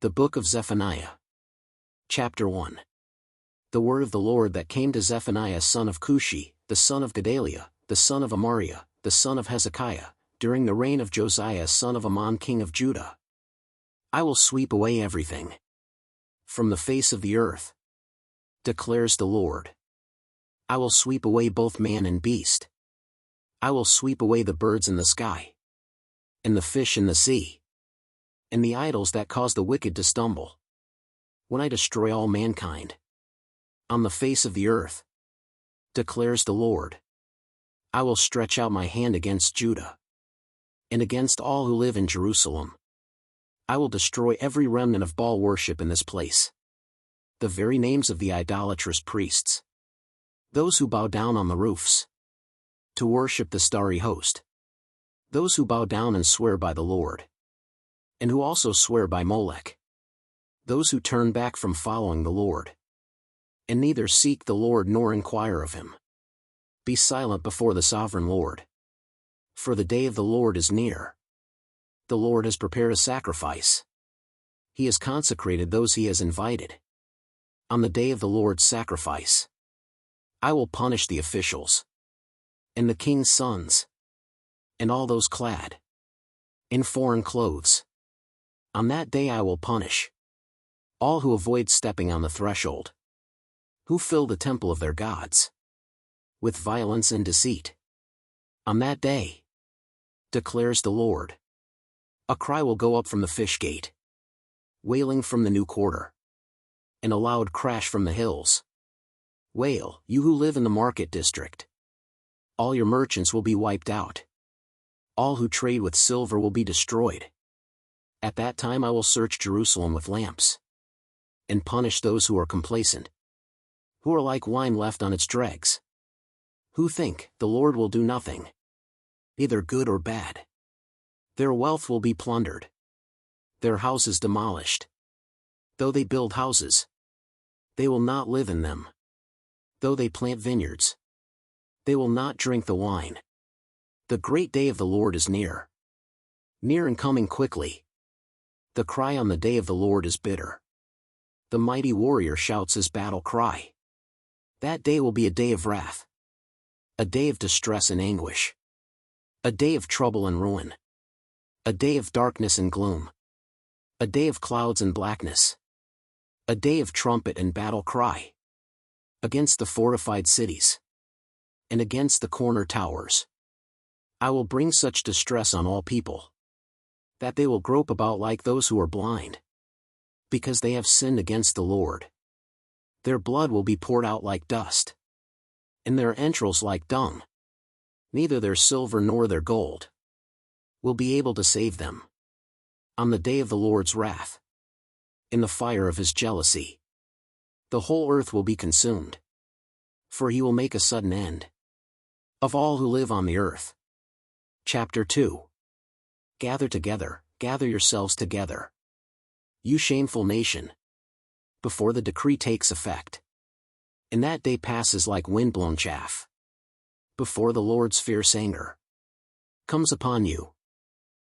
The Book of Zephaniah. Chapter 1. The word of the Lord that came to Zephaniah son of Cushi, the son of Gedaliah, the son of Amariah, the son of Hezekiah, during the reign of Josiah son of Ammon king of Judah. I will sweep away everything from the face of the earth, declares the Lord. I will sweep away both man and beast. I will sweep away the birds in the sky, and the fish in the sea, and the idols that cause the wicked to stumble. When I destroy all mankind on the face of the earth, declares the Lord, I will stretch out my hand against Judah, and against all who live in Jerusalem. I will destroy every remnant of Baal worship in this place, the very names of the idolatrous priests, those who bow down on the roofs to worship the starry host, those who bow down and swear by the Lord, and who also swear by Molech, those who turn back from following the Lord, and neither seek the Lord nor inquire of him. Be silent before the sovereign Lord, for the day of the Lord is near. The Lord has prepared a sacrifice. He has consecrated those he has invited. On the day of the Lord's sacrifice, I will punish the officials, and the king's sons, and all those clad in foreign clothes. On that day I will punish all who avoid stepping on the threshold, who fill the temple of their gods with violence and deceit. On that day, declares the Lord, a cry will go up from the fish gate, wailing from the new quarter, and a loud crash from the hills. Wail, you who live in the market district. All your merchants will be wiped out. All who trade with silver will be destroyed. At that time I will search Jerusalem with lamps, and punish those who are complacent, who are like wine left on its dregs, who think, the Lord will do nothing, either good or bad. Their wealth will be plundered, their houses demolished. Though they build houses, they will not live in them. Though they plant vineyards, they will not drink the wine. The great day of the Lord is near and coming quickly. The cry on the day of the Lord is bitter. The mighty warrior shouts his battle cry. That day will be a day of wrath, a day of distress and anguish, a day of trouble and ruin, a day of darkness and gloom, a day of clouds and blackness, a day of trumpet and battle cry, against the fortified cities, and against the corner towers. I will bring such distress on all people, that they will grope about like those who are blind, because they have sinned against the Lord. Their blood will be poured out like dust, and their entrails like dung. Neither their silver nor their gold will be able to save them. On the day of the Lord's wrath, in the fire of his jealousy, the whole earth will be consumed, for he will make a sudden end of all who live on the earth. Chapter 2. Gather together, gather yourselves together, you shameful nation, before the decree takes effect. And that day passes like wind-blown chaff, before the Lord's fierce anger comes upon you,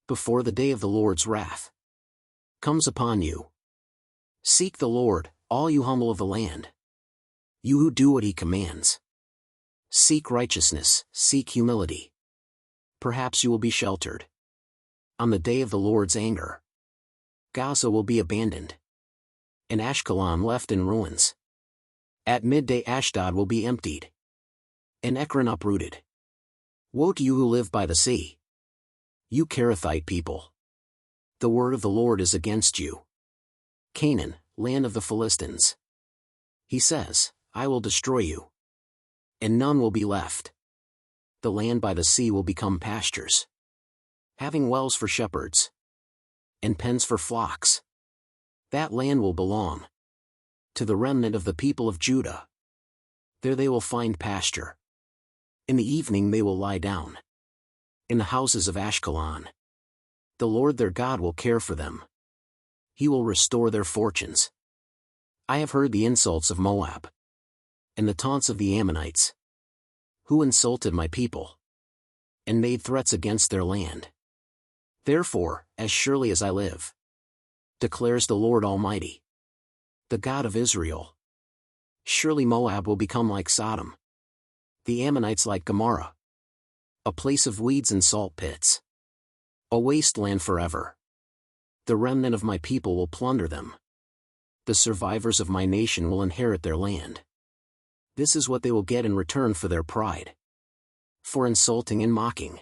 before the day of the Lord's wrath comes upon you. Seek the Lord, all you humble of the land, you who do what he commands. Seek righteousness, seek humility. Perhaps you will be sheltered. On the day of the Lord's anger, Gaza will be abandoned, and Ashkelon left in ruins. At midday Ashdod will be emptied, and Ekron uprooted. Woe to you who live by the sea, you Kerethite people. The word of the Lord is against you, Canaan, land of the Philistines. He says, I will destroy you, and none will be left. The land by the sea will become pastures, having wells for shepherds, and pens for flocks. That land will belong to the remnant of the people of Judah. There they will find pasture. In the evening they will lie down in the houses of Ashkelon. The Lord their God will care for them. He will restore their fortunes. I have heard the insults of Moab, and the taunts of the Ammonites, who insulted my people, and made threats against their land. Therefore, as surely as I live, declares the Lord Almighty, the God of Israel. Surely Moab will become like Sodom, the Ammonites like Gomorrah, a place of weeds and salt pits, a wasteland forever. The remnant of my people will plunder them. The survivors of my nation will inherit their land. This is what they will get in return for their pride, for insulting and mocking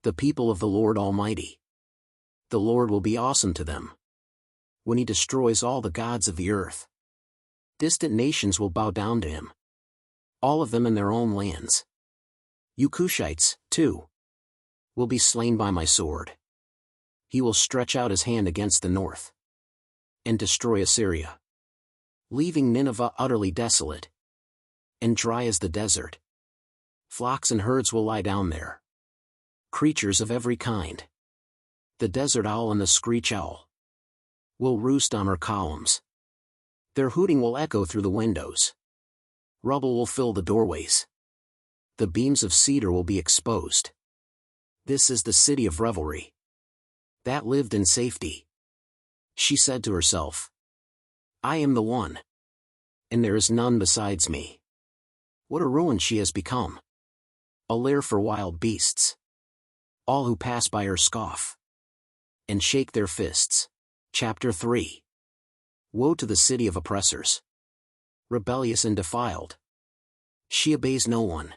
the people of the Lord Almighty. The Lord will be awesome to them when he destroys all the gods of the earth. Distant nations will bow down to him, all of them in their own lands. You Cushites, too, will be slain by my sword. He will stretch out his hand against the north and destroy Assyria, leaving Nineveh utterly desolate and dry as the desert. Flocks and herds will lie down there, creatures of every kind. The desert owl and the screech owl will roost on her columns. Their hooting will echo through the windows. Rubble will fill the doorways. The beams of cedar will be exposed. This is the city of revelry that lived in safety. She said to herself, I am the one, and there is none besides me. What a ruin she has become! A lair for wild beasts. All who pass by her scoff and shake their fists. Chapter 3. Woe to the city of oppressors, rebellious and defiled. She obeys no one.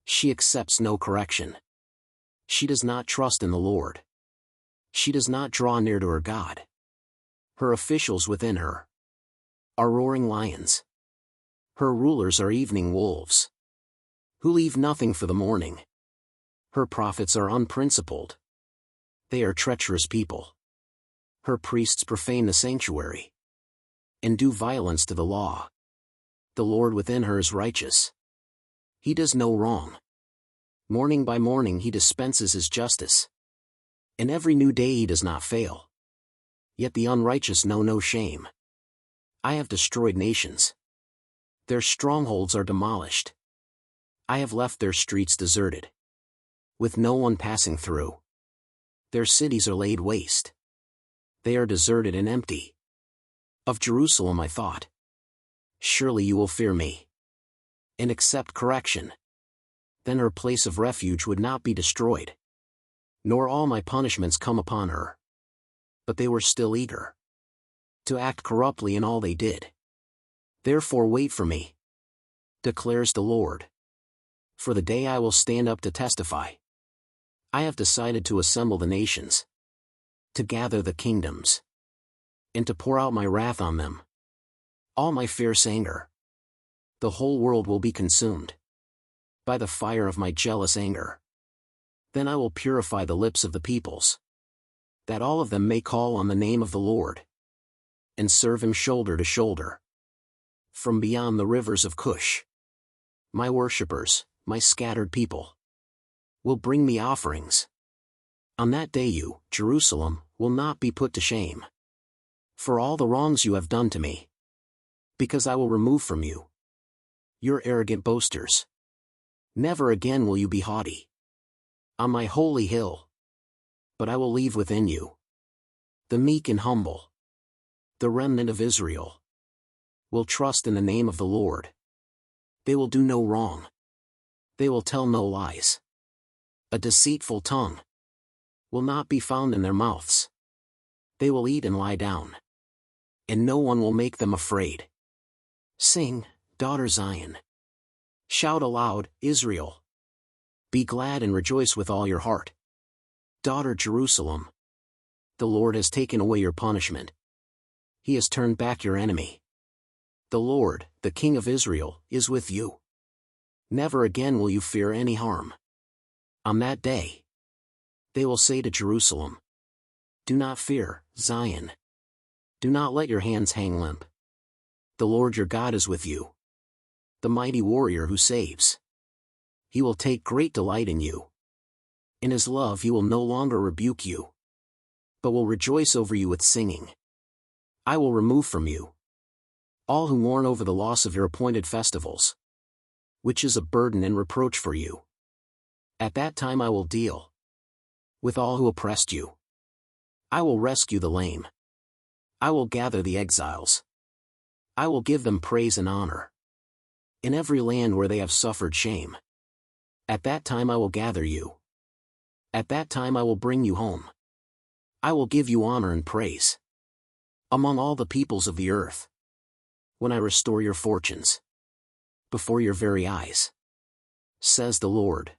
She accepts no correction. She does not trust in the Lord. She does not draw near to her God. Her officials within her are roaring lions. Her rulers are evening wolves, who leave nothing for the morning. Her prophets are unprincipled. They are treacherous people. Her priests profane the sanctuary and do violence to the law. The Lord within her is righteous. He does no wrong. Morning by morning he dispenses his justice, and every new day he does not fail. Yet the unrighteous know no shame. I have destroyed nations. Their strongholds are demolished. I have left their streets deserted, with no one passing through. Their cities are laid waste. They are deserted and empty. Of Jerusalem I thought, surely you will fear me and accept correction. Then her place of refuge would not be destroyed, nor all my punishments come upon her. But they were still eager to act corruptly in all they did. Therefore wait for me, declares the Lord. For the day I will stand up to testify. I have decided to assemble the nations, to gather the kingdoms, and to pour out my wrath on them, all my fierce anger. The whole world will be consumed by the fire of my jealous anger. Then I will purify the lips of the peoples, that all of them may call on the name of the Lord, and serve him shoulder to shoulder. From beyond the rivers of Cush, my worshippers, my scattered people, will bring me offerings. On that day you, Jerusalem, will not be put to shame for all the wrongs you have done to me, because I will remove from you your arrogant boasters. Never again will you be haughty on my holy hill, but I will leave within you the meek and humble. The remnant of Israel will trust in the name of the Lord. They will do no wrong. They will tell no lies. A deceitful tongue will not be found in their mouths. They will eat and lie down, and no one will make them afraid. Sing, daughter Zion. Shout aloud, Israel. Be glad and rejoice with all your heart, daughter Jerusalem. The Lord has taken away your punishment. He has turned back your enemy. The Lord, the King of Israel, is with you. Never again will you fear any harm. On that day, they will say to Jerusalem, do not fear, Zion. Do not let your hands hang limp. The Lord your God is with you, the mighty warrior who saves. He will take great delight in you. In his love he will no longer rebuke you, but will rejoice over you with singing. I will remove from you all who mourn over the loss of your appointed festivals, which is a burden and reproach for you. At that time I will deal with all who oppressed you. I will rescue the lame I will gather the exiles. I will give them praise and honor. In every land where they have suffered shame. At that time I will gather you. At that time I will bring you home. I will give you honor and praise. Among all the peoples of the earth. When I restore your fortunes. Before your very eyes. Says the Lord.